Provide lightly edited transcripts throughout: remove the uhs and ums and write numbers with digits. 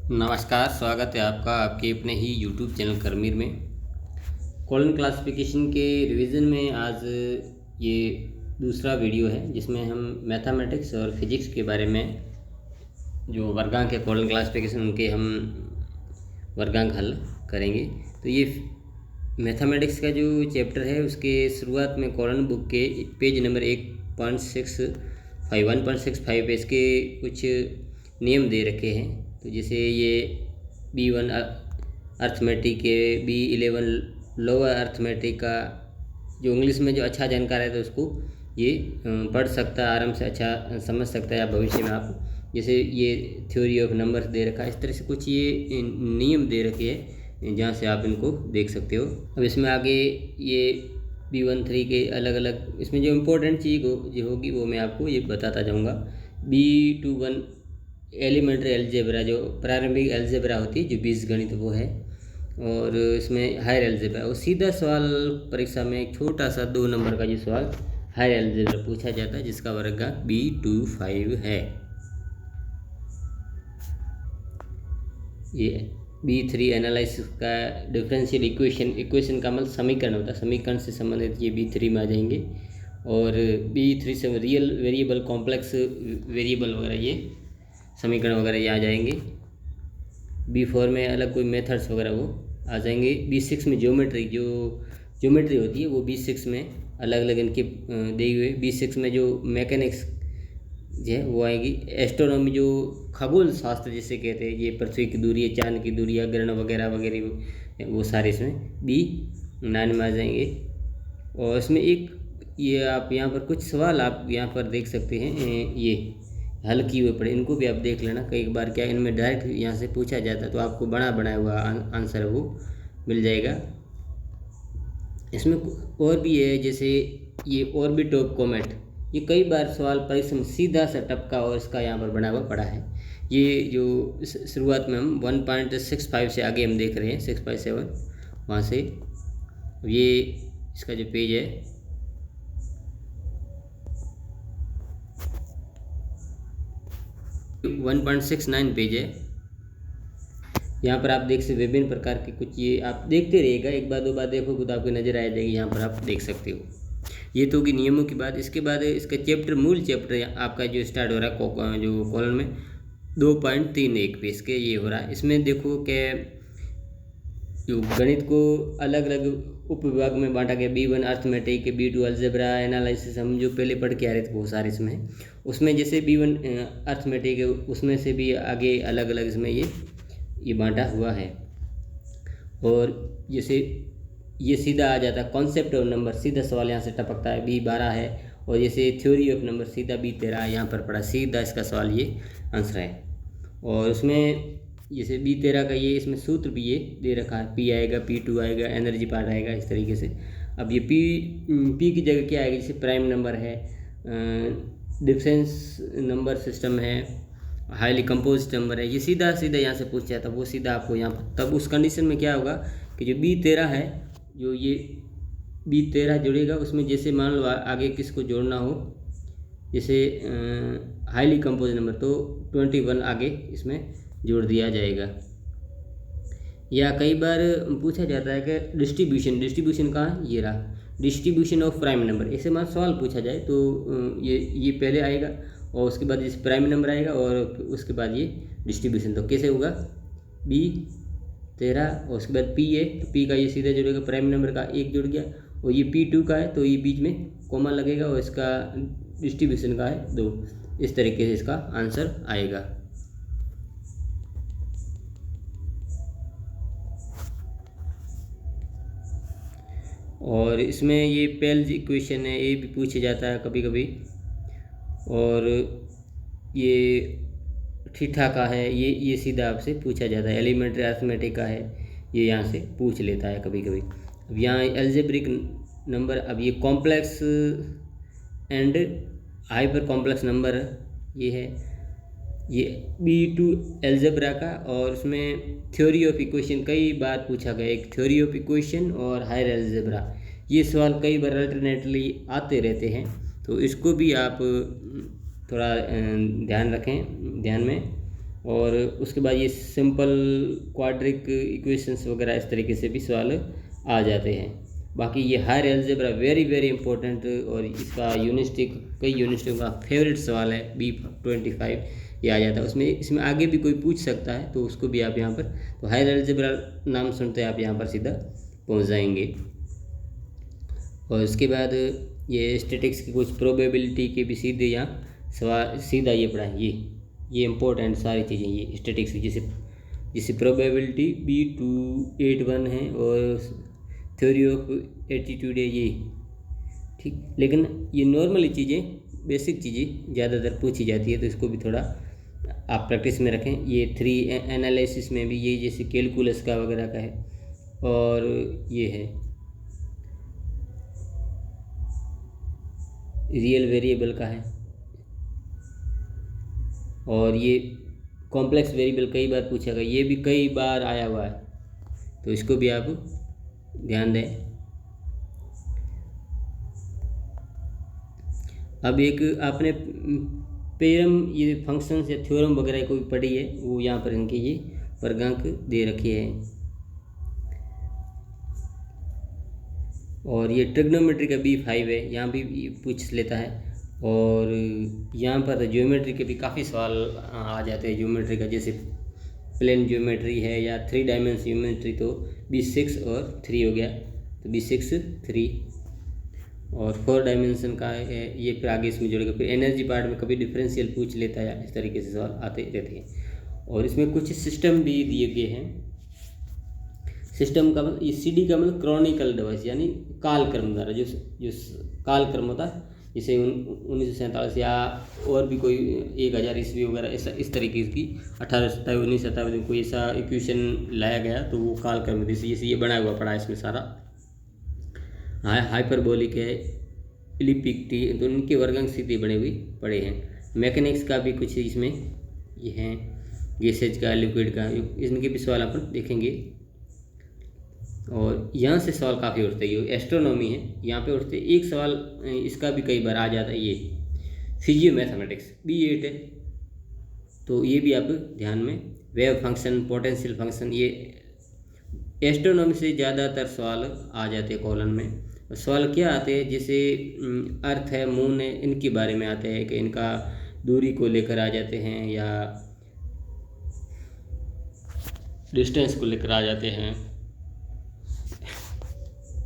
नमस्कार, स्वागत है आपका आपके अपने ही यूट्यूब चैनल करमीर में। कॉलन क्लासिफिकेशन के रिवीजन में आज ये दूसरा वीडियो है जिसमें हम मैथमेटिक्स और फिजिक्स के बारे में जो वर्गांक है कॉलन क्लासिफिकेशन उनके हम वर्गांक हल करेंगे। तो ये मैथमेटिक्स का जो चैप्टर है उसके शुरुआत में कॉलन बुक के पेज नंबर 1.65 पे इसके कुछ नियम दे रखे हैं। तो जैसे ये B1 अर्थमेटिक है, B11 लोअर अर्थमेटिक का जो इंग्लिश में जो अच्छा जानकार है तो उसको ये पढ़ सकता है, आराम से अच्छा समझ सकता है भविष्य में आप। जैसे ये थ्योरी ऑफ नंबर्स दे रखा है, इस तरह से कुछ ये नियम दे रखे हैं जहाँ से आप इनको देख सकते हो। अब इसमें आगे ये B13 के अलग अलग इसमें जो इम्पोर्टेंट चीज़ जो होगी वो मैं आपको ये बताता जाऊँगा। B21 एलिमेंट्री अलजेब्रा जो प्रारंभिक अलजेब्रा होती है जो बीजगणित वो है, और इसमें हायर अलजेब्रा और सीधा सवाल परीक्षा में एक छोटा सा 2 नंबर का जो सवाल हायर अलजेब्रा पूछा जाता है जिसका वर्गांक B25 है। ये B3 एनालिसिस का डिफरेंशियल इक्वेशन का मतलब समीकरण होता है, समीकरण से संबंधित ये B3 में आ जाएंगे। और B3 से रियल वेरिएबल कॉम्प्लेक्स वेरिएबल वगैरह ये समीकरण वगैरह ये आ जाएंगे। B4 में अलग कोई मेथड्स वगैरह वो आ जाएंगे। B6 में ज्योमेट्री होती है वो B6 में अलग अलग इनके दी हुए। B6 में जो मैकेनिक्स जो है वो आएगी। एस्ट्रोनॉमी जो खगोल शास्त्र जिसे कहते हैं, ये पृथ्वी की दूरी, चांद की दूरी, ग्रहण वगैरह वगैरह वो सारे इसमें B9 में आ जाएंगे। और इसमें एक ये आप यहाँ पर कुछ सवाल आप यहाँ पर देख सकते हैं, ये हल किए हुए पड़े, इनको भी आप देख लेना। कई बार क्या इनमें डायरेक्ट यहाँ से पूछा जाता है तो आपको बनाया हुआ आंसर वो मिल जाएगा। इसमें और भी है, जैसे ये ऑर्बिट ऑफ कॉमेट, ये कई बार सवाल परीक्षा में सीधा सा टपका और इसका यहाँ पर बना हुआ पड़ा है। ये जो शुरुआत में हम 1.65 से आगे हम देख रहे हैं 6.7 वहाँ से, ये इसका जो पेज है 1.69 पेज है। यहाँ पर आप देख सकते विभिन्न प्रकार के कुछ, ये आप देखते रहिएगा, एक बार 2 बार देखोगे तो आपको नज़र आ जाएगी, यहाँ पर आप देख सकते हो। ये तो कि नियमों की बात। इसके बाद इसका मूल चैप्टर आपका जो स्टार्ट हो रहा है जो कॉलन में 2.31 पे इसके ये हो रहा है। इसमें देखो कि जो गणित को अलग अलग उपविभाग में बांटा गया। B1 arithmetic, B2 algebra analysis, हम जो पहले पढ़ के आ रहे थे बहुत सारे इसमें। उसमें जैसे B1 अर्थमेटिक है उसमें से भी आगे अलग अलग इसमें ये बांटा हुआ है। और जैसे ये सीधा आ जाता है कॉन्सेप्ट ऑफ नंबर, सीधा सवाल यहाँ से टपकता है, B12 है। और जैसे थ्योरी ऑफ नंबर सीधा B13 यहाँ पर पड़ा, सीधा इसका सवाल ये आंसर है। और उसमें जैसे B13 का ये इसमें सूत्र भी ये दे रखा है, P आएगा, P2 आएगा, एनर्जी पार्ट आएगा, इस तरीके से। अब ये P की जगह क्या आएगी, जैसे प्राइम नंबर है, डिफरेंस नंबर सिस्टम है, हाईली कंपोज नंबर है, ये सीधा यहाँ से पूछ जाता है, वो सीधा आपको यहाँ पर। तब उस कंडीशन में क्या होगा कि जो B13 है, जो ये B13 जुड़ेगा उसमें जैसे मान लो आगे किसको जोड़ना हो, जैसे हाईली कंपोज नंबर, तो 21 आगे इसमें जोड़ दिया जाएगा। या कई बार पूछा जाता है कि डिस्ट्रीब्यूशन कहाँ है, ये रहा डिस्ट्रीब्यूशन ऑफ प्राइम नंबर, ऐसे मान सवाल पूछा जाए तो ये पहले आएगा और उसके बाद जैसे प्राइम नंबर आएगा और उसके बाद ये डिस्ट्रीब्यूशन। तो कैसे होगा, B13 और उसके बाद P है तो P का ये सीधा जुड़ेगा, प्राइम नंबर का 1 जुड़ गया, और ये P2 का है तो ये बीच में कॉमा लगेगा, और इसका डिस्ट्रीब्यूशन का है 2। इस तरीके से इसका आंसर आएगा। और इसमें ये पेल्ज इक्वेशन है, ये भी पूछा जाता है कभी कभी। और ये थीटा का है, ये सीधा आपसे पूछा जाता है। एलिमेंट्री अर्थमेटिक का है, ये यहाँ से पूछ लेता है कभी कभी। अब यहाँ एल्जेब्रिक नंबर, अब ये complex and hyper complex number ये है, ये B2 एल्जेब्रा का। और उसमें थ्योरी ऑफ इक्वेशन कई बार पूछा गया, एक थ्योरी ऑफ इक्वेशन और हायर एल्जेब्रा, ये सवाल कई बार अल्टरनेटली आते रहते हैं, तो इसको भी आप थोड़ा ध्यान रखें ध्यान में। और उसके बाद ये सिंपल क्वाड्रिक इक्वेशंस वगैरह इस तरीके से भी सवाल आ जाते हैं। बाकी ये higher algebra very very important, और इसका कई यूनिवर्सिटियों का फेवरेट सवाल है B25 ये आ जाता है उसमें। इसमें आगे भी कोई पूछ सकता है तो उसको भी आप यहाँ पर, तो हायर अलजेब्रा नाम सुनते हैं आप यहाँ पर सीधा पहुँच जाएंगे। और उसके बाद ये स्टैटिक्स की कुछ प्रोबेबिलिटी के भी सीधे यहाँ सवाल सीधा ये पढ़ा है। ये इंपॉर्टेंट सारी चीज़ें ये स्टैटिक्स की, जैसे प्रोबेबिलिटी B281 है और थ्योरी ऑफ एटीट्यूड है ये, ठीक। लेकिन ये नॉर्मली चीज़ें, बेसिक चीज़ें ज़्यादातर पूछी जाती है, तो इसको भी थोड़ा आप प्रैक्टिस में रखें। ये 3 एनालिसिस में भी ये जैसे कैलकुलस का वगैरह का है, और ये है रियल वेरिएबल का है, और ये कॉम्प्लेक्स वेरिएबल कई बार पूछा गया, ये भी कई बार आया हुआ है, तो इसको भी आप ध्यान दें। अब एक आपने पेरम ये फंक्शंस या थ्योरम वगैरह को भी पढ़ी है, वो यहाँ पर इनके ये वर्गांक दे रखे हैं। और ये ट्रिग्नोमेट्री का B5 है, यहाँ भी पूछ लेता है। और यहाँ पर ज्योमेट्री के भी काफ़ी सवाल आ जाते हैं ज्योमेट्री का, जैसे प्लेन ज्योमेट्री है या 3 डायमेंशन ज्योमेट्री, तो B6 और 3 हो गया, तो B6 3। और 4 डायमेंशन का है ये, फिर आगे इसमें जुड़ेगा। फिर एनर्जी पार्ट में कभी डिफरेंशियल पूछ लेता है, इस तरीके से सवाल आते रहते हैं। और इसमें कुछ सिस्टम भी दिए गए हैं। सिस्टम का मतलब, ये CD का मतलब क्रॉनिकल डिवाइस, यानी कालक्रम द्वारा जो कालक्रम होता है, जैसे 1947 या और भी कोई 1000 ईस्वी वगैरह, ऐसा इस तरीके की 1827 1927 में कोई ऐसा इक्वेशन लाया गया, तो वो कालक्रम जैसे ये बना हुआ पड़ा है इसमें सारा। हाइपरबोलिक है, इलिप्टिक, तो इनके वर्गांक सीधे बने हुए पड़े हैं। मैकेनिक्स का भी कुछ इसमें ये हैं, गैसेज का, लिक्विड का, इनके भी सवाल अपन देखेंगे। और यहाँ से सवाल काफ़ी उठते हैं। ये एस्ट्रोनॉमी है, यहाँ पे उठते एक सवाल इसका भी कई बार आ जाता है, ये फिजियो मैथमेटिक्स B8 है, तो ये भी आप ध्यान में। वेव फंक्शन, पोटेंशियल फंक्शन, ये एस्ट्रोनॉमी से ज़्यादातर सवाल आ जाते हैं कॉलम में। सवाल क्या आते हैं, जैसे अर्थ है, मून है, इनके बारे में आते हैं कि इनका दूरी को लेकर आ जाते हैं, या डिस्टेंस को लेकर आ जाते हैं।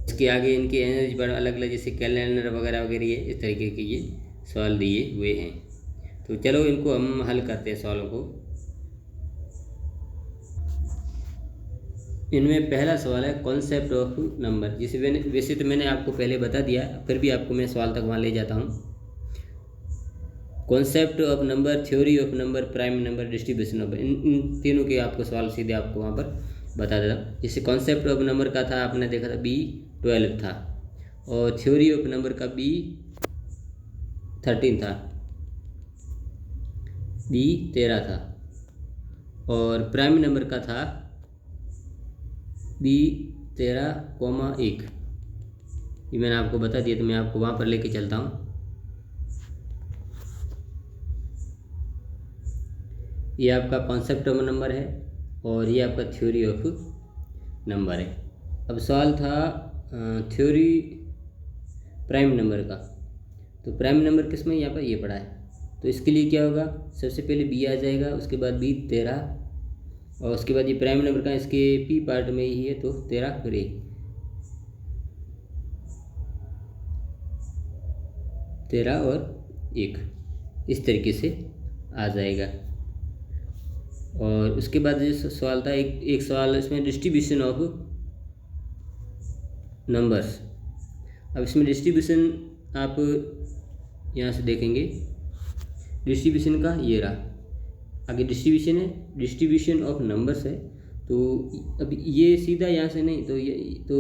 इसके आगे इनकी एनर्जी पर अलग अलग, जैसे कैलेंडर वगैरह वगैरह, ये इस तरीके के ये सवाल दिए हुए हैं। तो चलो इनको हम हल करते हैं सवालों को। इनमें पहला सवाल है कॉन्सेप्ट ऑफ नंबर, जिसे वैसे तो मैंने आपको पहले बता दिया, फिर भी आपको मैं सवाल तक वहाँ ले जाता हूँ। Concept of number, theory of number, prime number, distribution of, इन तीनों के आपको सवाल सीधे आपको वहाँ पर बता देता हूँ। जैसे कॉन्सेप्ट ऑफ नंबर का था, आपने देखा था B12 था, और थ्योरी ऑफ नंबर का B13 था, B13 था, और प्राइम नंबर का था B13,1। ये मैंने आपको बता दिया, तो मैं आपको वहाँ पर लेके चलता हूँ। ये आपका कॉन्सेप्ट ऑफ नंबर है, और ये आपका थ्योरी ऑफ नंबर है। अब सवाल था थ्योरी प्राइम नंबर का, तो प्राइम नंबर किसमें, यहाँ पर ये पड़ा है, तो इसके लिए क्या होगा, सबसे पहले B आ जाएगा, उसके बाद B13, और उसके बाद ये प्राइम नंबर का इसके P पार्ट में ही है, तो 13 फिर 13 और 1, इस तरीके से आ जाएगा। और उसके बाद जो सवाल था, एक सवाल इसमें डिस्ट्रीब्यूशन ऑफ नंबर्स। अब इसमें डिस्ट्रीब्यूशन आप यहाँ से देखेंगे, डिस्ट्रीब्यूशन का ये रहा, आगे डिस्ट्रीब्यूशन है, डिस्ट्रीब्यूशन ऑफ नंबर्स है। तो अब ये सीधा यहाँ से नहीं, तो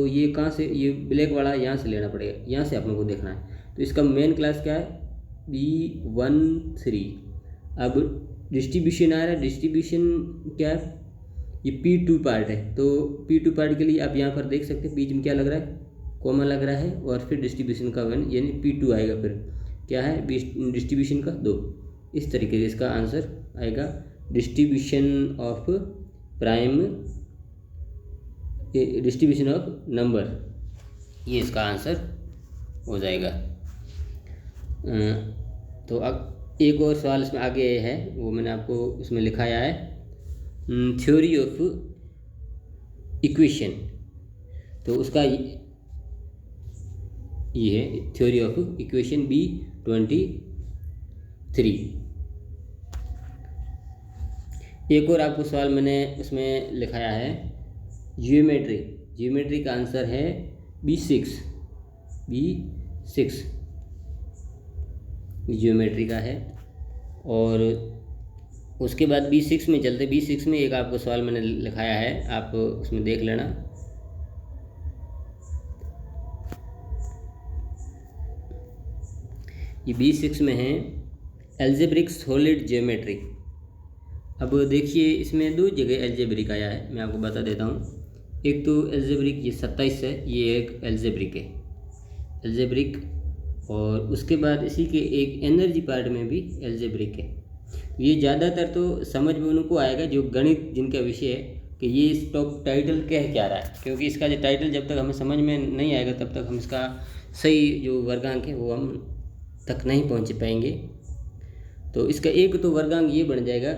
ये कहाँ से, ये ब्लैक वाला यहाँ से लेना पड़ेगा, यहाँ से आप लोगों को देखना है। तो इसका मेन क्लास क्या है, B13। अब डिस्ट्रीब्यूशन आ रहा है, डिस्ट्रीब्यूशन क्या है, ये P2 पार्ट है, तो P2 पार्ट के लिए आप यहाँ पर देख सकते हैं बीच में क्या लग रहा है, कॉमा लग रहा है, और फिर डिस्ट्रीब्यूशन का 1 यानी P2 आएगा, फिर क्या है डिस्ट्रीब्यूशन का 2। इस तरीके से इसका आंसर आएगा distribution of prime, distribution of number, ये इसका आंसर हो जाएगा। तो अब एक और सवाल इसमें आगे है, वो मैंने आपको उसमें लिखाया है, थ्योरी ऑफ इक्वेशन। तो उसका ये है थ्योरी ऑफ इक्वेशन B23। एक और आपको सवाल मैंने उसमें लिखाया है जियोमेट्री। जियोमेट्री का आंसर है B6 जियोमेट्री का है। और उसके बाद B6 में चलते, B6 में एक आपको सवाल मैंने लिखाया है, आप उसमें देख लेना। ये B6 में है एल्जेब्रिक सॉलिड ज्योमेट्री। अब देखिए इसमें दो जगह एल्जेब्रिक आया है, मैं आपको बता देता हूँ। एक तो एल्जेब्रिक ये 27 है, ये एक एल्जेब्रिक है, एल्जेब्रिक। और उसके बाद इसी के एक एनर्जी पार्ट में भी एल्जेब्रिक है। ये ज़्यादातर तो समझ में उनको आएगा जो गणित जिनका विषय है कि ये इस टॉप टाइटल कह क्या रहा है, क्योंकि इसका जो टाइटल जब तक हमें समझ में नहीं आएगा तब तक हम इसका सही जो वर्गांक है वो हम तक नहीं पहुँच पाएंगे। तो इसका एक तो वर्गांक ये बन जाएगा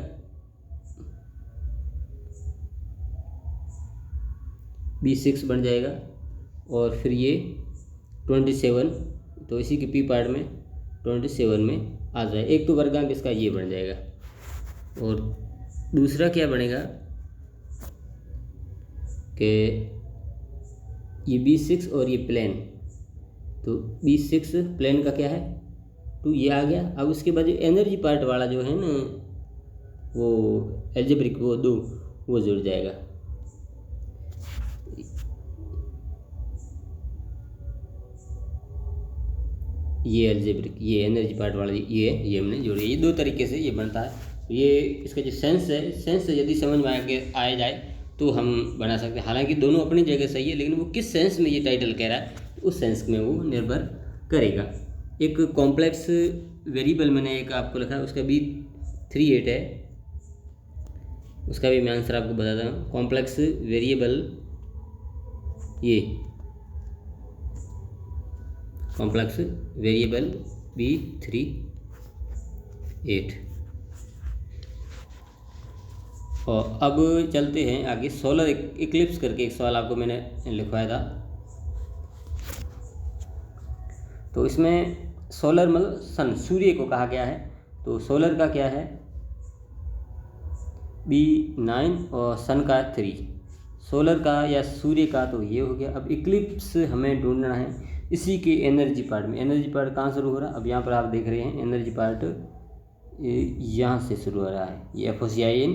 B6 बन जाएगा, और फिर ये 27, तो इसी के पी पार्ट में 27 में आ जाए। एक तो वर्गांक इसका ये बन जाएगा। और दूसरा क्या बनेगा कि ये B6 और ये प्लेन, तो B6 प्लेन का क्या है 2, ये आ गया। अब उसके बाद जो एनर्जी पार्ट वाला जो है ना वो एल्जेब्रिक, वो 2 वो जुड़ जाएगा। ये एल्जेब्रिक, ये एनर्जी पार्ट वाला ये हमने जोड़ी। ये 2 तरीके से ये बनता है। ये इसका जो सेंस है, सेंस यदि समझ में आया जाए तो हम बना सकते हैं। हालांकि दोनों अपनी जगह सही है, लेकिन वो किस सेंस में ये टाइटल कह रहा है उस सेंस में वो निर्भर करेगा। एक कॉम्प्लेक्स वेरिएबल मैंने एक आपको लिखा है, उसका B38 है, उसका भी मैं आंसर आपको बताता हूँ। कॉम्प्लेक्स वेरिएबल, ये कॉम्प्लेक्स वेरिएबल B38। और अब चलते हैं आगे। सोलर इक्लिप्स करके एक सवाल आपको मैंने लिखवाया था। तो इसमें सोलर मतलब सन, सूर्य को कहा गया है। तो सोलर का क्या है B9 और सन का 3। सोलर का या सूर्य का तो ये हो गया। अब इक्लिप्स हमें ढूंढना है इसी के एनर्जी पार्ट में। एनर्जी पार्ट कहाँ शुरू हो रहा है, अब यहाँ पर आप देख रहे हैं एनर्जी पार्ट यहाँ से शुरू हो रहा है। ये FOCIN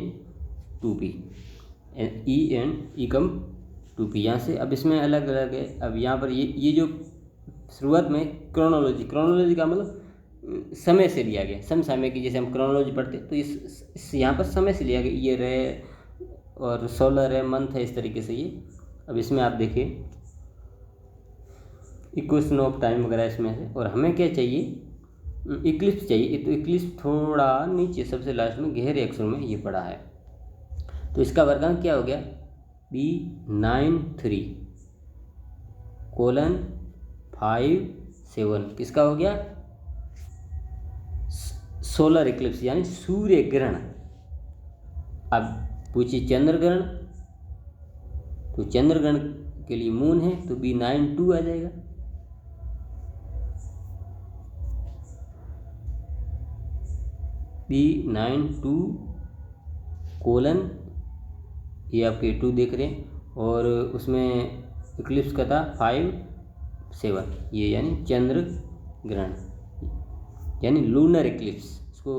2p, E and E come 2p यहाँ से। अब इसमें अलग अलग है। अब यहाँ पर ये जो शुरुआत में क्रोनोलॉजी का मतलब समय से लिया गया, समसामयिक की, जैसे हम क्रोनोलॉजी पढ़ते तो इस यहाँ पर समय से लिया गया। ये रे और सोलर है, मंथ है, इस तरीके से ये। अब इसमें आप देखिए इक्वेशन ऑफ टाइम वगैरह इसमें है। और हमें क्या चाहिए, इक्लिप्स चाहिए। तो इक्लिप्स थोड़ा नीचे सबसे लास्ट में गहरे अक्षरों में ये पड़ा है। तो इसका वर्गांक क्या हो गया B93:57 किसका हो गया, सोलर इक्लिप्स यानी सूर्य ग्रहण। अब पूछिए चंद्र ग्रहण, तो चंद्र ग्रहण के लिए मून है तो B92 आ जाएगा। B92 ये आपके 2 देख रहे हैं, और उसमें इक्लिप्स का था 57, ये यानी चंद्र ग्रहण यानी लूनर इक्लिप्स। इसको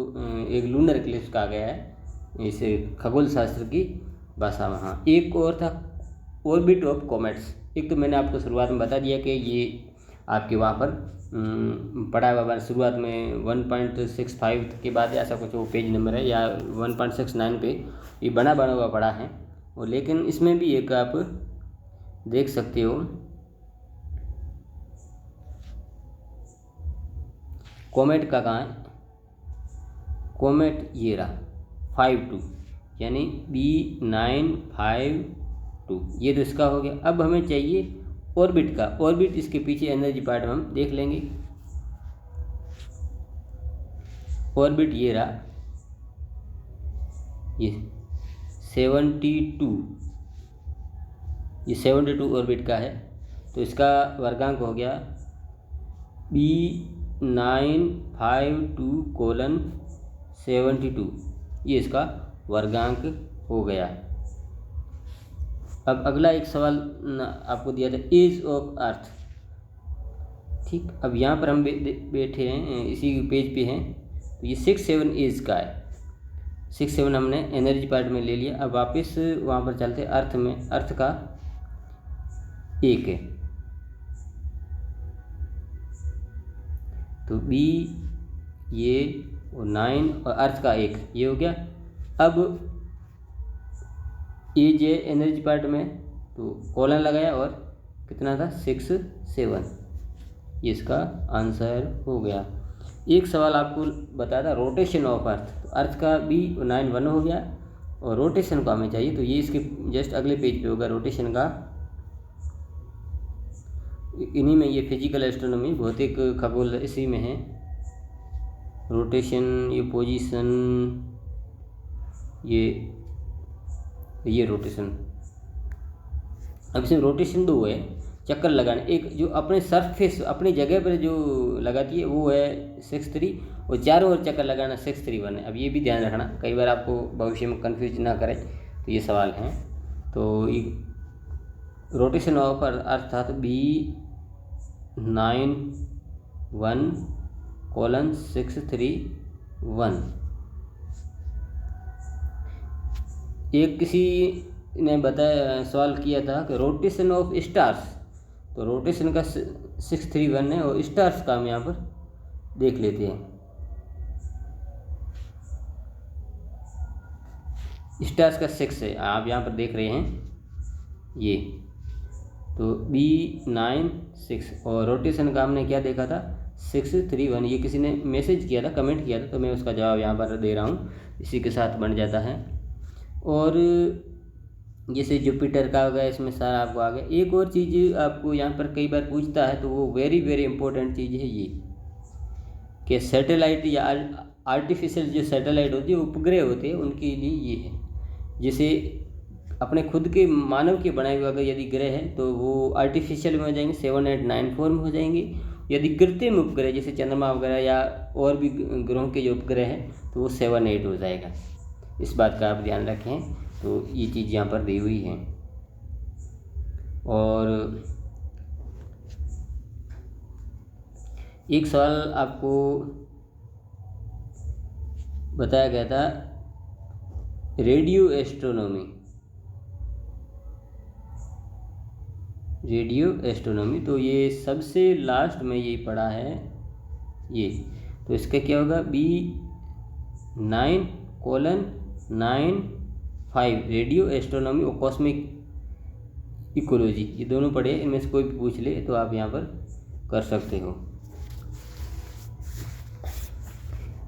एक लूनर इक्लिप्स कहा गया है इसे खगोल शास्त्र की भाषा में। हाँ, एक और था ऑर्बिट ऑफ कॉमेट्स। एक तो मैंने आपको शुरुआत में बता दिया कि ये आपके वहाँ पर पढ़ा हुआ शुरुआत में 1.65 के बाद ऐसा कुछ वो पेज नंबर है, या 1.69 पे ये बना हुआ पड़ा है। और लेकिन इसमें भी एक आप देख सकते हो कॉमेट का कहाँ है, कॉमेट ये रहा 952 यानी B952, ये तो इसका हो गया। अब हमें चाहिए ऑर्बिट का। ऑर्बिट इसके पीछे एनर्जी पार्ट में हम देख लेंगे। ऑर्बिट ये रहा, ये 72, ये 72 ऑर्बिट का है। तो इसका वर्गांक हो गया B952:72, ये इसका वर्गांक हो गया। अब अगला एक सवाल आपको दिया था, एज ऑफ अर्थ। ठीक, अब यहाँ पर हम बैठे हैं, इसी पेज पे हैं, तो ये 6-7 एज का है। 6-7 हमने एनर्जी पार्ट में ले लिया। अब वापस वहाँ पर चलते अर्थ में। अर्थ का 1 है, तो B ये और 9 और अर्थ का 1, ये हो गया। अब ये जो एनर्जी पार्ट में तो कॉलन लगाया और कितना था 6-7, ये इसका आंसर हो गया। एक सवाल आपको बताया था रोटेशन ऑफ अर्थ, तो अर्थ का B 9-1 हो गया और रोटेशन का हमें चाहिए, तो ये इसके जस्ट अगले पेज पे होगा रोटेशन का। इन्हीं में ये फिजिकल एस्ट्रोनॉमी भौतिक खगोल इसी में है। रोटेशन, ये पोजीशन, ये रोटेशन। अब इसमें रोटेशन 2 है, चक्कर लगाने। एक जो अपने सरफेस अपनी जगह पर जो लगाती है वो है 6-3, और चारों ओर चक्कर लगाना 6-3-1 है। अब ये भी ध्यान रखना, कई बार आपको भविष्य में कन्फ्यूज ना करे, तो ये सवाल हैं। तो ये रोटेशन ऑफ अर्थ था, तो B9-1:6-3-1। एक किसी ने बताया, सवाल किया था कि रोटेशन ऑफ स्टार्स, तो रोटेशन का 6-3-1 है और स्टार्स का हम यहाँ पर देख लेते हैं। स्टार्स का 6 है, आप यहाँ पर देख रहे हैं ये, तो B9-6 और रोटेशन का हमने क्या देखा था 6-3-1। ये किसी ने मैसेज किया था, कमेंट किया था, तो मैं उसका जवाब यहाँ पर दे रहा हूँ, इसी के साथ बन जाता है। और जैसे जुपिटर का हो गया, इसमें सारा आपको आ गया। एक और चीज़ आपको यहाँ पर कई बार पूछता है, तो वो वेरी वेरी इंपॉर्टेंट चीज़ है ये, कि सैटेलाइट या आर्टिफिशियल जो सैटेलाइट होती है, उपग्रह होते हैं, उनके लिए ये है। जैसे अपने खुद के मानव के बनाए हुए अगर यदि ग्रह हैं तो वो आर्टिफिशियल में हो जाएंगे, 7, 8, 9 फॉर्म में हो जाएंगे। यदि कृत्रिम उपग्रह जैसे चंद्रमा वगैरह या और भी ग्रहों के जो उपग्रह हैं तो वो 7, 8 हो जाएगा। इस बात का आप ध्यान रखें। तो ये चीज़ यहाँ पर दी हुई है। और एक सवाल आपको बताया गया था, रेडियो एस्ट्रोनॉमी। रेडियो एस्ट्रोनॉमी, तो ये सबसे लास्ट में यही पढ़ा है ये, तो इसका क्या होगा B9:9-5 रेडियो एस्ट्रोनॉमी और कॉस्मिक इकोलॉजी, ये दोनों पढ़े। इनमें से कोई भी पूछ ले तो आप यहाँ पर कर सकते हो।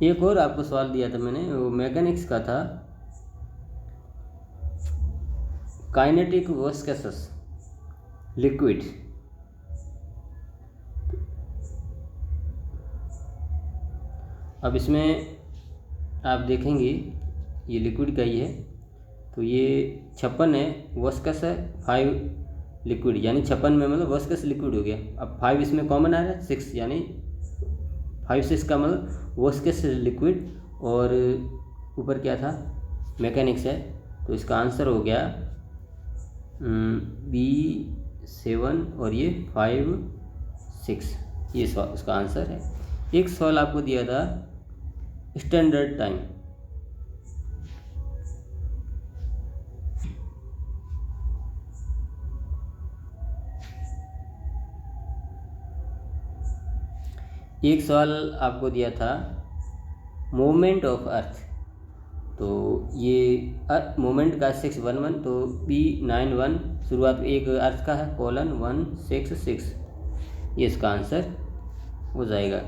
एक और आपको सवाल दिया था मैंने, वो मैकेनिक्स का था, काइनेटिक विस्कस लिक्विड। अब इसमें आप देखेंगे ये लिक्विड का ही है, तो ये 56 है, विस्कस है 5 लिक्विड, यानी 56 में मतलब विस्कस लिक्विड हो गया। अब 5 इसमें कॉमन आ रहा है, 6 यानी 5-6 का मतलब विस्कस लिक्विड, और ऊपर क्या था मैकेनिक्स है, तो इसका आंसर हो गया B7 और ये 5-6, ये इसका आंसर है। एक सवाल आपको दिया था स्टैंडर्ड टाइम। एक सवाल आपको दिया था मूवमेंट ऑफ अर्थ, तो ये मोमेंट का 6-1-1, तो B9-1 शुरुआत में एक अर्थ का है, कोलन 1-6-6, ये इसका आंसर हो जाएगा।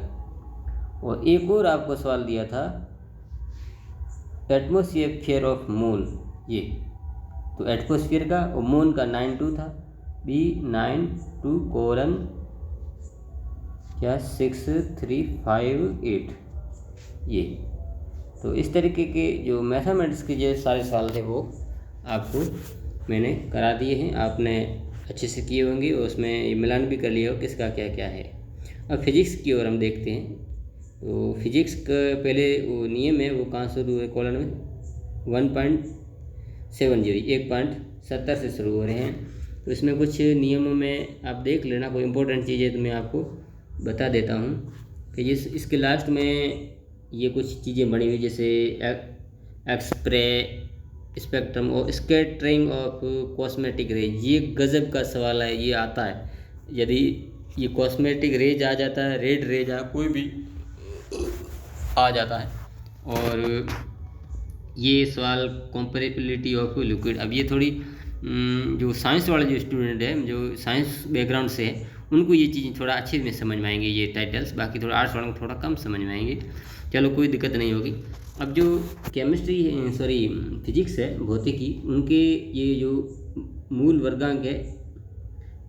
और एक और आपको सवाल दिया था एटमोसफियर ऑफ मून, ये तो एटमोसफियर का और मून का 92 था, B92 कोलन क्या 6358 ये। तो इस तरीके के जो मैथमेटिक्स के जो सारे सवाल थे वो आपको मैंने करा दिए हैं, आपने अच्छे से किए होंगे और उसमें ये मिलान भी कर लिया हो किसका क्या क्या है। अब फिजिक्स की ओर हम देखते हैं। तो फिजिक्स का पहले वो नियम है वो कहाँ शुरू है, कॉलम में 1.70 1.70 से शुरू हो रहे हैं। तो इसमें कुछ नियमों में आप देख लेना, कोई इंपॉर्टेंट चीज़ है तो मैं आपको बता देता हूँ कि इसके लास्ट में ये कुछ चीज़ें बनी हुई, जैसे एक्सप्रे स्पेक्ट्रम और स्कैटरिंग ऑफ कॉस्मेटिक रेज। ये गजब का सवाल है, ये आता है यदि ये कॉस्मेटिक रेज आ जाता है, रेड रेज कोई भी आ जाता है। और ये सवाल कंपेरेबिलिटी ऑफ लिक्विड। अब ये थोड़ी जो साइंस वाले जो स्टूडेंट हैं जो साइंस बैकग्राउंड से है उनको ये चीज़ें थोड़ा अच्छे में समझ में आएंगे ये टाइटल्स, बाकी थोड़ा आर्ट्स वालों को थोड़ा कम समझ में आएंगे। चलो कोई दिक्कत नहीं होगी। अब जो फिजिक्स है भौतिकी, उनके ये जो मूल वर्गांक है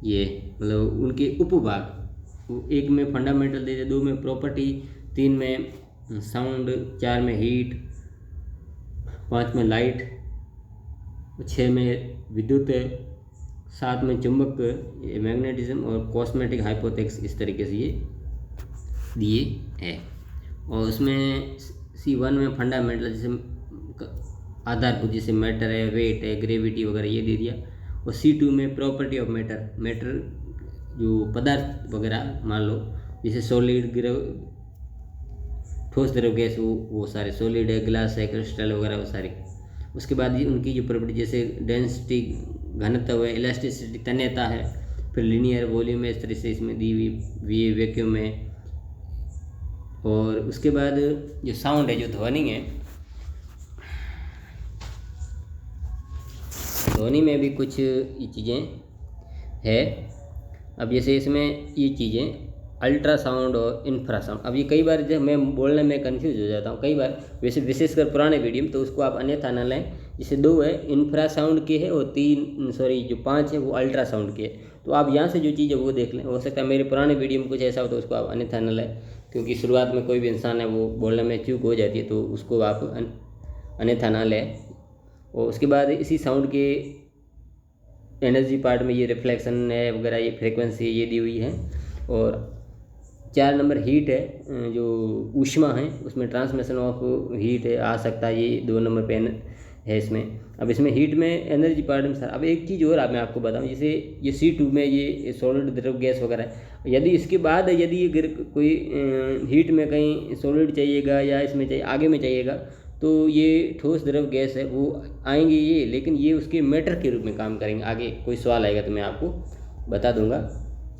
ये मतलब उनके उपभाग, एक में फंडामेंटल दे दे, 2 में प्रॉपर्टी, 3 में साउंड, 4 में हीट, 5 में लाइट, 6 में विद्युत, 7 में चुंबक मैग्नेटिज्म और कॉस्मेटिक हाइपोथेसिस। इस तरीके से ये दिए है। और उसमें C1 में फंडामेंटल जैसे आधारभूत जैसे मैटर है, वेट है, ग्रेविटी वगैरह ये दे दिया। और C2 में प्रॉपर्टी ऑफ मैटर जो पदार्थ वगैरह मान लो जैसे सॉलिड, ठोस, द्रव, गैस, वो सारे सॉलिड है, ग्लास है, क्रिस्टल वगैरह वो सारे। उसके बाद ये उनकी जो प्रॉपर्टी जैसे डेंसिटी घनत्व है, इलास्टिसिटी तन्यता है, फिर लीनियर वॉल्यूम है, इस तरह से इसमें दी हुई वैक्यूम है। और उसके बाद जो साउंड है, जो ध्वनि है, ध्वनि में भी कुछ ये चीज़ें है। अब जैसे इसमें ये चीज़ें अल्ट्रासाउंड और इंफ्रासाउंड। अब ये कई बार जब मैं बोलने में कंफ्यूज हो जाता हूँ कई बार, वैसे विशेषकर पुराने वीडियो में, तो उसको आप अन्यथा न लें। जैसे 2 है इंफ्रासाउंड के है और 5 है वो अल्ट्रासाउंड के है। तो आप यहाँ से जो चीज़ है वो देख लें। हो सकता है मेरे पुराने वीडियो में कुछ ऐसा हो तो उसको आप अन्यथा न लें, क्योंकि शुरुआत में कोई भी इंसान है वो बोलने में चूक हो जाती है, तो उसको आप अन्यथा ना लें। और उसके बाद इसी साउंड के एनर्जी पार्ट में ये रिफ्लेक्शन है वगैरह, ये फ्रीक्वेंसी ये दी हुई है। और 4 नंबर हीट है, जो ऊष्मा है उसमें ट्रांसमिशन ऑफ हीट है आ सकता है, ये 2 नंबर पे है इसमें। अब इसमें हीट में एनर्जी पार्ट में सर, अब एक चीज़ और मैं आपको बताऊं, जैसे ये C2 में ये सॉलिड, द्रव, गैस वगैरह है। यदि इसके बाद यदि ये कोई हीट में कहीं सॉलिड चाहिएगा या इसमें चाहिए आगे में चाहिएगा, तो ये ठोस, द्रव, गैस है वो आएंगे ये, लेकिन ये उसके मैटर के रूप में काम करेंगे। आगे कोई सवाल आएगा तो मैं आपको बता दूंगा।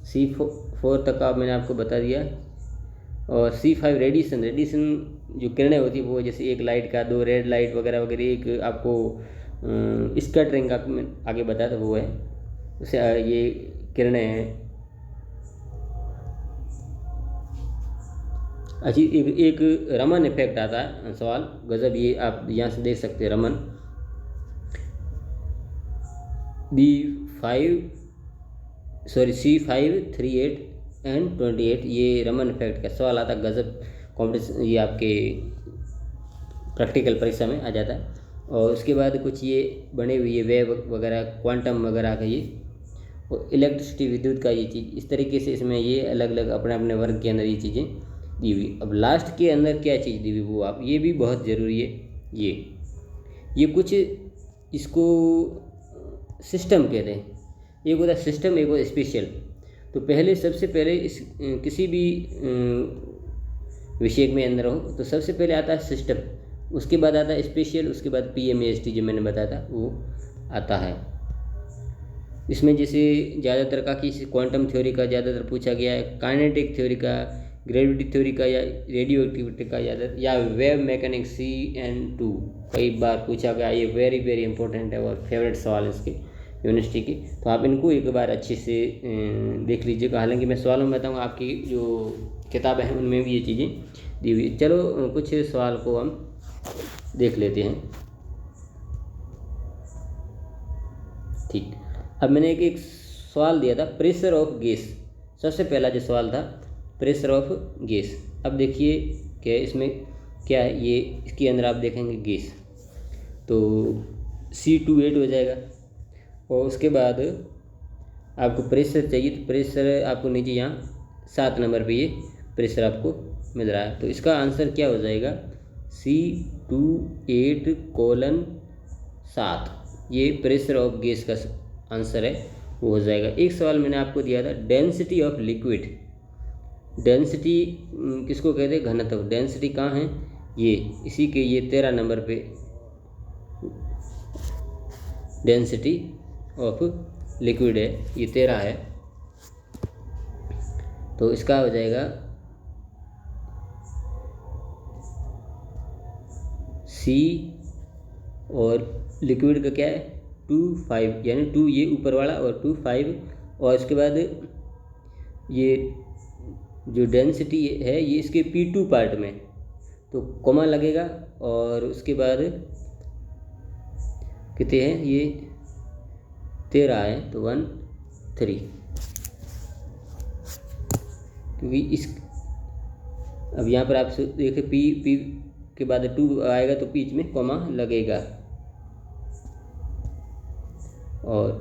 C4 तक का मैंने आपको बता दिया। और C5 रेडिएशन जो किरणें होती है वो, जैसे एक लाइट का 2 रेड लाइट वगैरह वगैरह, एक आपको स्कैटरिंग का मैं आगे बताया था वो है, उसे ये किरणें हैं। अच्छी एक रमन इफेक्ट आता है सवाल, गजब, ये आप यहाँ से देख सकते हैं। रमन C5 38 एंड 28, ये रमन इफेक्ट का सवाल आता है। गजब कॉम्पिटिशन, ये आपके प्रैक्टिकल परीक्षा में आ जाता है। और उसके बाद कुछ ये बने हुई है वेव वगैरह, क्वांटम वगैरह का ये, और इलेक्ट्रिसिटी, विद्युत का ये चीज़, इस तरीके से इसमें ये अलग अलग अपने अपने वर्ग के अंदर ये चीज़ें दी हुई। अब लास्ट के अंदर क्या चीज़ दी हुई वो आप, ये भी बहुत ज़रूरी है। ये कुछ इसको सिस्टम कहते हैं। एक होता है सिस्टम, एक होता है स्पेशल। तो पहले सबसे पहले इस किसी भी विषय में अंदर हो तो सबसे पहले आता है सिस्टम, उसके बाद आता है स्पेशल, उसके बाद PMAST जो मैंने बताया था वो आता है। इसमें जैसे ज़्यादातर का किसी क्वांटम थ्योरी का ज़्यादातर पूछा गया है, काइनेटिक थ्योरी का, ग्रेविटी थ्योरी का, या रेडियो एक्टिविटी का ज़्यादा, या वेव मैकेनिक्स CN2 कई बार पूछा गया। ये वेरी वेरी इंपॉर्टेंट है और फेवरेट सवाल इसके यूनिवर्सिटी के। तो आप इनको एक बार अच्छे से देख लीजिएगा। हालांकि मैं सवालों में बताऊँगा, आपकी जो किताबें हैं उनमें भी ये चीज़ें दी हुई। चलो कुछ सवाल को हम देख लेते हैं। ठीक, अब मैंने एक सवाल दिया था प्रेशर ऑफ गैस। सबसे पहला जो सवाल था प्रेशर ऑफ गैस। अब देखिए क्या इसमें क्या है, ये इसके अंदर आप देखेंगे गैस, तो C28 हो जाएगा। और उसके बाद आपको प्रेशर चाहिए, तो प्रेशर आपको नीचे यहाँ 7 नंबर पे ये प्रेशर आपको मिल रहा है। तो इसका आंसर क्या हो जाएगा, C28:7, ये प्रेशर ऑफ गैस का आंसर है, वो हो जाएगा। एक सवाल मैंने आपको दिया था डेंसिटी ऑफ लिक्विड। डेंसिटी किसको कहते हैं, घनत्व। डेंसिटी कहाँ है, ये इसी के ये 13 नंबर पे डेंसिटी ऑफ लिक्विड है, ये 13 है। तो इसका हो जाएगा C, और लिक्विड का क्या है 2,5, यानी 2 ये ऊपर वाला और 2,5, और इसके बाद ये जो डेंसिटी है ये इसके P2 पार्ट में, तो कॉमा लगेगा, और उसके बाद कितने हैं ये 13 है, तो 13, क्योंकि इस अब यहाँ पर आप देखिए P के बाद 2 आएगा तो बीच में कॉमा लगेगा। और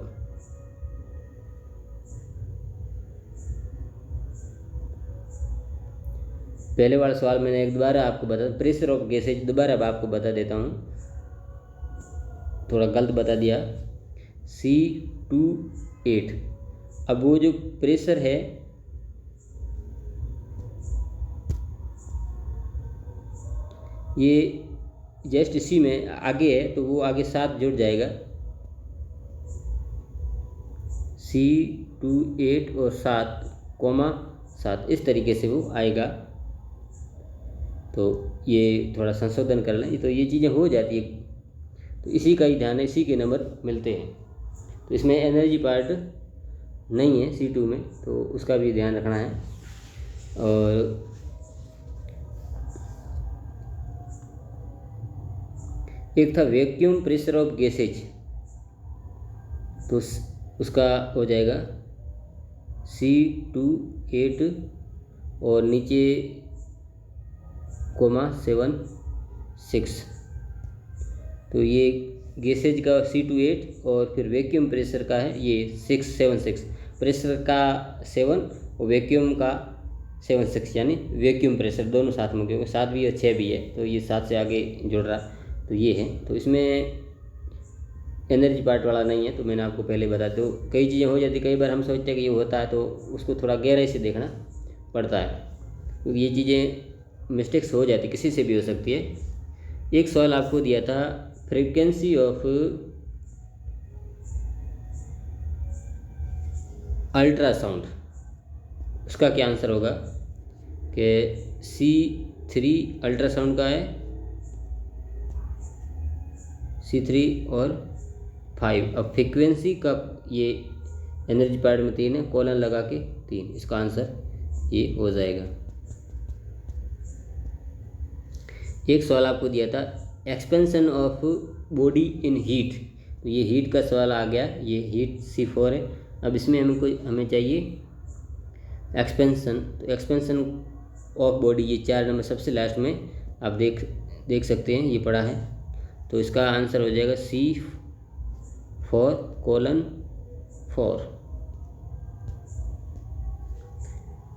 पहले वाला सवाल मैंने एक दोबारा आपको बता, प्रेशर ऑफ गैसेज दोबारा अब आपको बता देता हूँ, थोड़ा गलत बता दिया। C28, अब वो जो प्रेशर है ये जस्ट इसी में आगे है, तो वो आगे 7 जुड़ जाएगा, C28 और 7, इस तरीके से वो आएगा। तो ये थोड़ा संशोधन कर लें, तो ये चीज़ें हो जाती है, तो इसी का ही ध्यान है, इसी के नंबर मिलते हैं। तो इसमें एनर्जी पार्ट नहीं है C2 में, तो उसका भी ध्यान रखना है। और एक था वैक्यूम प्रेशर ऑफ गैसेज, तो उसका हो जाएगा C28 और नीचे (7,6), तो ये गैसेज का C28 और फिर वैक्यूम प्रेशर का है ये 676, प्रेशर का 7 और वैक्यूम का 76, यानी वैक्यूम प्रेशर दोनों साथ में, क्योंकि 7 भी और 6 भी है, तो ये 7 से आगे जुड़ रहा, तो ये है। तो इसमें एनर्जी पार्ट वाला नहीं है, तो मैंने आपको पहले बता, तो कई चीज़ें हो जाती, कई बार हम सोचते हैं कि ये होता है, तो उसको थोड़ा गहराई से देखना पड़ता है, क्योंकि ये चीज़ें मिस्टेक्स हो जाती, किसी से भी हो सकती है। एक सवाल आपको दिया था फ्रीक्वेंसी ऑफ अल्ट्रासाउंड, उसका क्या आंसर होगा कि C3 अल्ट्रासाउंड का है, C3 और 5। अब फ्रीक्वेंसी का ये एनर्जी पार्ट में 3 है, कॉलन लगा के 3, इसका आंसर ये हो जाएगा। एक सवाल आपको दिया था expansion of body in heat, तो ये हीट का सवाल आ गया, ये हीट C4 है। अब इसमें हमें चाहिए एक्सपेंशन, तो एक्सपेंशन ऑफ बॉडी ये 4 नंबर सबसे लास्ट में आप देख सकते हैं, ये पड़ा है, तो इसका आंसर हो जाएगा C4:4।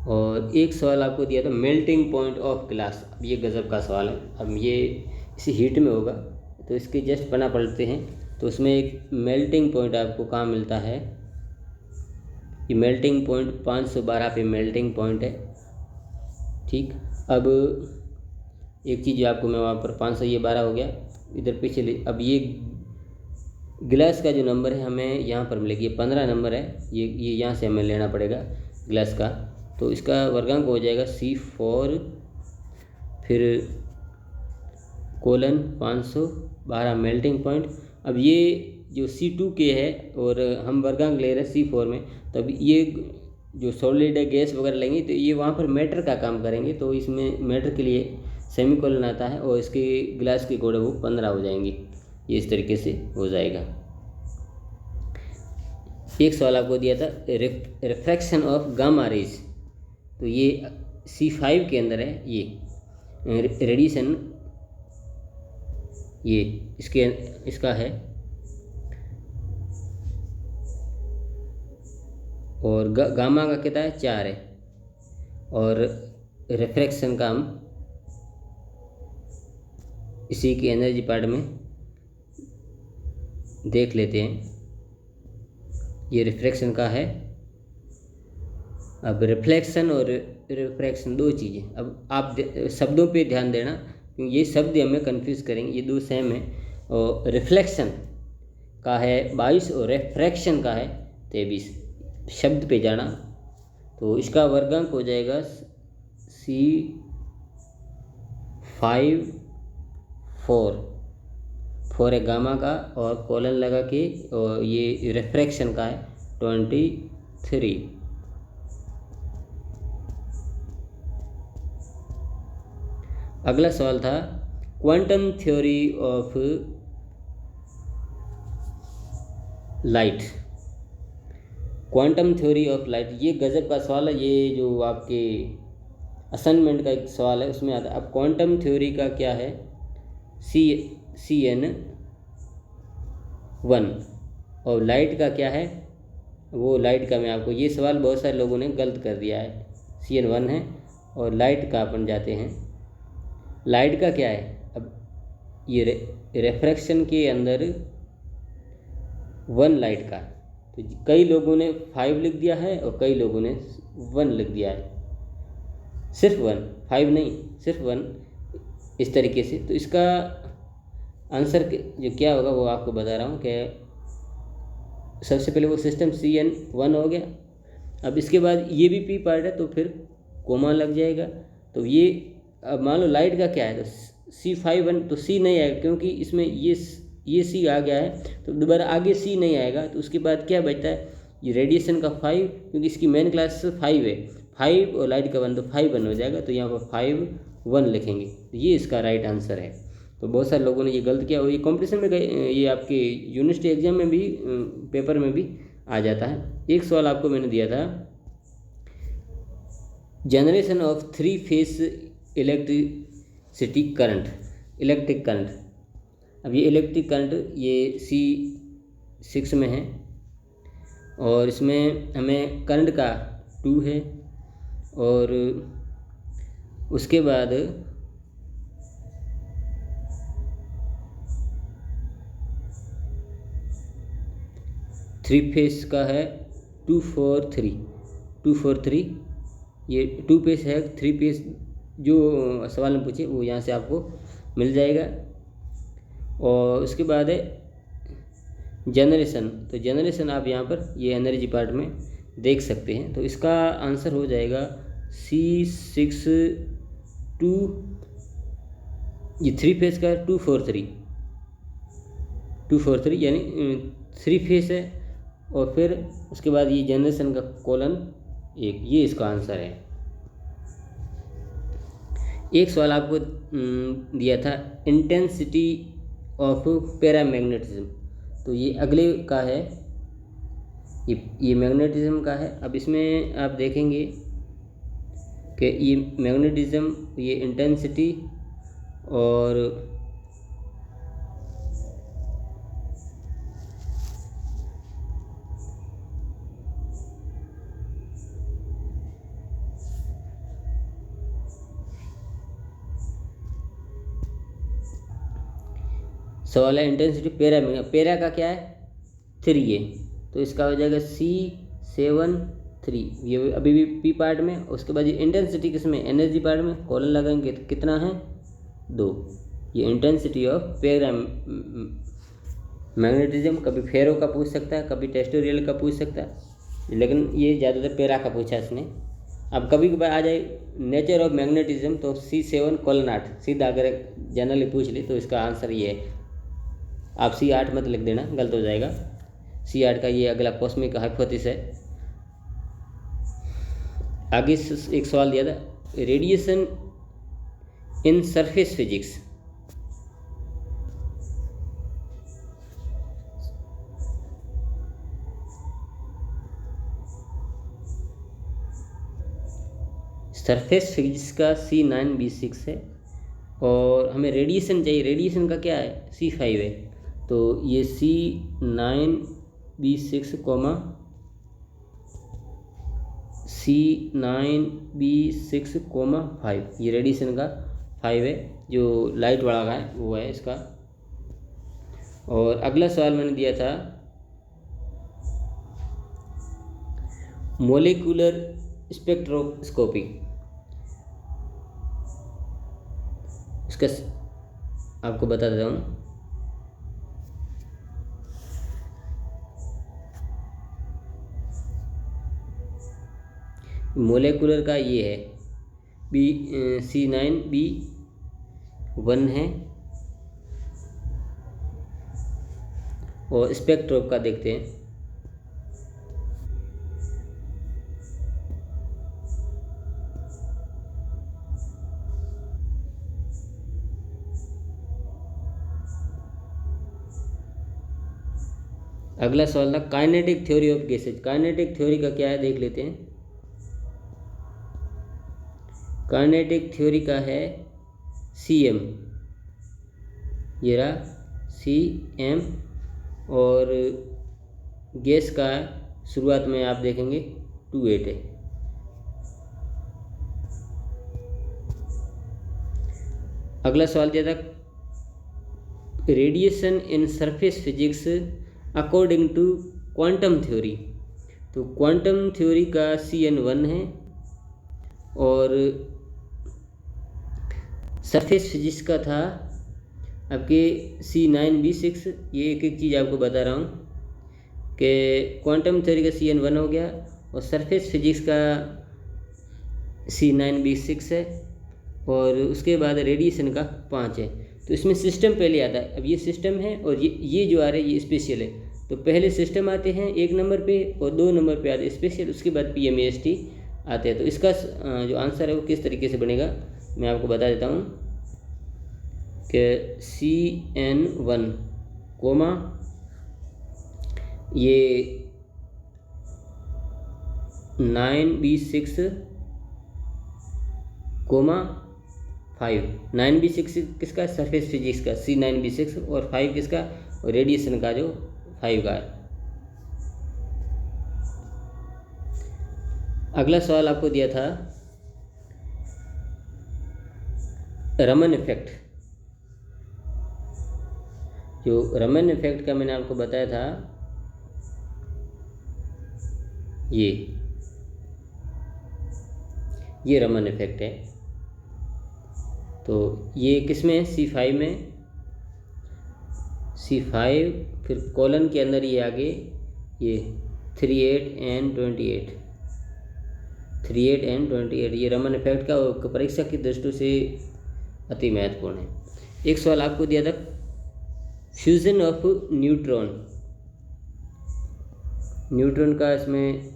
और एक सवाल आपको दिया था मेल्टिंग पॉइंट ऑफ ग्लास, अब ये गज़ब का सवाल है, अब ये इसी हीट में होगा, तो इसके जस्ट पढ़ना पड़ते हैं। तो उसमें एक मेल्टिंग पॉइंट आपको कहाँ मिलता है, ये मेल्टिंग पॉइंट 512 पे मेल्टिंग पॉइंट है, ठीक। अब एक चीज़ आपको मैं वहाँ पर 500 ये 12 हो गया, इधर पीछे अब ये ग्लास का जो नंबर है हमें यहाँ पर मिलेगी, ये 15 नंबर है, ये यहाँ से हमें लेना पड़ेगा ग्लास का, तो इसका वर्गांक हो जाएगा C4 फिर (512 मेल्टिंग पॉइंट। अब ये जो C2 के है और हम वर्गांक ले रहे हैं C4 में, तब ये जो सॉलिड है गैस वगैरह लेंगे, तो ये वहाँ पर मैटर का काम करेंगे, तो इसमें मैटर के लिए सेमीकोलन आता है और इसकी ग्लास की कोड है वो 15 हो जाएंगी। ये इस तरीके से हो जाएगा। एक सवाल आपको दिया था रिफ्रैक्शन ऑफ गामा रेज, तो ये C5 के अंदर है। ये रेडिएशन ये इसका है, और गामा का कितना है 4 है, और रिफ्रैक्शन का हम इसी के एनर्जी पार्ट में देख लेते हैं। ये रिफ्रैक्शन का है। अब रिफ्लेक्शन और रिफ्रैक्शन दो चीज़ें, अब आप शब्दों पे ध्यान देना क्योंकि ये शब्द हमें कंफ्यूज करेंगे, ये दो सेम है। और रिफ्लेक्शन का है 22 और रिफ्रैक्शन का है 23। शब्द पे जाना तो इसका वर्गांक हो जाएगा C5 4 है गामा का, और कोलन लगा के, और ये रिफ्रैक्शन का है 23। अगला सवाल था quantum theory of light. Quantum theory of light, ये गजब का सवाल है। ये जो आपके असाइनमेंट का एक सवाल है उसमें आता है। अब क्वांटम थ्योरी का क्या है CN1, और लाइट का क्या है, वो लाइट का मैं आपको, ये सवाल बहुत सारे लोगों ने गलत कर दिया है। CN1 है और लाइट का अपन जाते हैं। लाइट का क्या है, अब ये रिफ्रैक्शन के अंदर 1 लाइट का, तो कई लोगों ने 5 लिख दिया है और कई लोगों ने 1 लिख दिया है। सिर्फ 1, 5 नहीं, सिर्फ 1, इस तरीके से। तो इसका आंसर जो क्या होगा वो आपको बता रहा हूँ कि सबसे पहले वो सिस्टम CN1 हो गया। अब इसके बाद ये भी P पार्ट है तो फिर कोमा लग जाएगा। तो ये अब मान लो लाइट का क्या है, तो C5 तो C नहीं आएगा क्योंकि इसमें ये C आ गया है, तो दोबारा आगे C नहीं आएगा। तो उसके बाद क्या बचता है, ये रेडिएशन का 5, क्योंकि इसकी मेन क्लास 5 है, 5 और लाइट का 1 तो 5 1 हो जाएगा। तो यहाँ पर 5 1 लिखेंगे, तो ये इसका राइट आंसर है। तो बहुत सारे लोगों ने ये गलत किया, और ये कॉम्पिटिशन में ये आपके यूनिवर्सिटी एग्जाम में भी पेपर में भी आ जाता है। एक सवाल आपको मैंने दिया था, generation of 3 face electric current. अब ये इलेक्ट्रिक करंट ये C6 में है, और इसमें हमें करंट का 2 है, और उसके बाद थ्री फेस का है 243। ये 2 फेस है, 3 फेस जो सवाल में पूछे वो यहाँ से आपको मिल जाएगा। और उसके बाद है जनरेशन, तो जनरेशन आप यहाँ पर ये एनर्जी पार्ट में देख सकते हैं। तो इसका आंसर हो जाएगा C6 2, ये 3 फेस का 243 यानी 3 फेस है, और फिर उसके बाद ये जनरेशन का कोलन 1, ये इसका आंसर है। एक सवाल आपको दिया था इंटेंसिटी ऑफ पैरामैग्नेटिज्म, तो ये अगले का है, ये मैग्नेटिज्म का है। अब इसमें आप देखेंगे कि ये मैग्नेटिज्म, ये इंटेंसिटी और सवाल है इंटेंसिटी पैरा का क्या है 3 है, तो इसका हो जाएगा C7 3, ये अभी भी P पार्ट में। उसके बाद ये इंटेंसिटी किसमें, एनर्जी पार्ट में, कॉलन लगाएंगे तो कितना है 2। ये इंटेंसिटी ऑफ पैरा मैग्नेटिज्म, कभी फेरो का पूछ सकता है, कभी टेस्टोरियल का पूछ सकता है, लेकिन ये ज़्यादातर पैरा का पूछा इसने। अब कभी कभार आ जाए नेचर ऑफ मैग्नेटिज्म, तो C7:8 सीधा अगर जनरली पूछ ली तो इसका आंसर ये है। आप C8 मत लिख देना, गलत हो जाएगा। C8 का ये अगला कॉस्मिक हाइपोथेसिस है। आगे एक सवाल दिया था radiation in surface physics. Surface physics का C9B6 है और हमें रेडिएशन चाहिए। रेडिएशन का क्या है, C5 है। तो ये C9B6 कॉमा C9B6, ये रेडिएशन का 5 है, जो लाइट वाला है वो है इसका। और अगला सवाल मैंने दिया था मोलिकुलर स्पेक्ट्रोस्कोपी। इसका आपको बता देता हूँ। मोलेकुलर का ये है C9B1 है। और स्पेक्ट्रोप का देखते हैं। अगला सवाल था kinetic theory of gases. Kinetic theory का क्या है देख लेते हैं। काइनेटिक थ्योरी का है CM, ये रहा CM। और गैस का शुरुआत में आप देखेंगे 28 है। अगला सवाल दिया था radiation in surface physics according to quantum theory. तो क्वांटम थ्योरी का CN1 है और सरफेस फिजिक्स का था आपके C9B6। ये एक एक चीज़ आपको बता रहा हूँ कि क्वांटम थ्योरी का CN1 हो गया और सरफेस फिजिक्स का C9B6 है और उसके बाद रेडिएशन का 5 है। तो इसमें सिस्टम पहले आता है। अब ये सिस्टम है और ये जो आ रहा है ये स्पेशल है। तो पहले सिस्टम आते हैं 1 नंबर पे और 2 नंबर पे आते हैं स्पेशल, उसके बाद PMAST आते हैं। तो इसका जो आंसर है वो किस तरीके से बनेगा मैं आपको बता देता हूँ कि CN1 कोमा ये 9B6 कोमा 5। 9B6 किसका, सरफेस फिजिक्स का C9B6 और 5 किसका, रेडिएशन का जो 5 का है। अगला सवाल आपको दिया था रमन इफेक्ट। जो रमन इफेक्ट का मैंने आपको बताया था ये रमन इफेक्ट है। तो ये किस में है, C5 में। C5 फिर कॉलन के अंदर ये आगे ये 38 and 28, 38 and 28 ये रमन इफेक्ट का परीक्षा की दृष्टि से अति महत्वपूर्ण है। एक सवाल आपको दिया था फ्यूजन ऑफ न्यूट्रॉन। न्यूट्रॉन का इसमें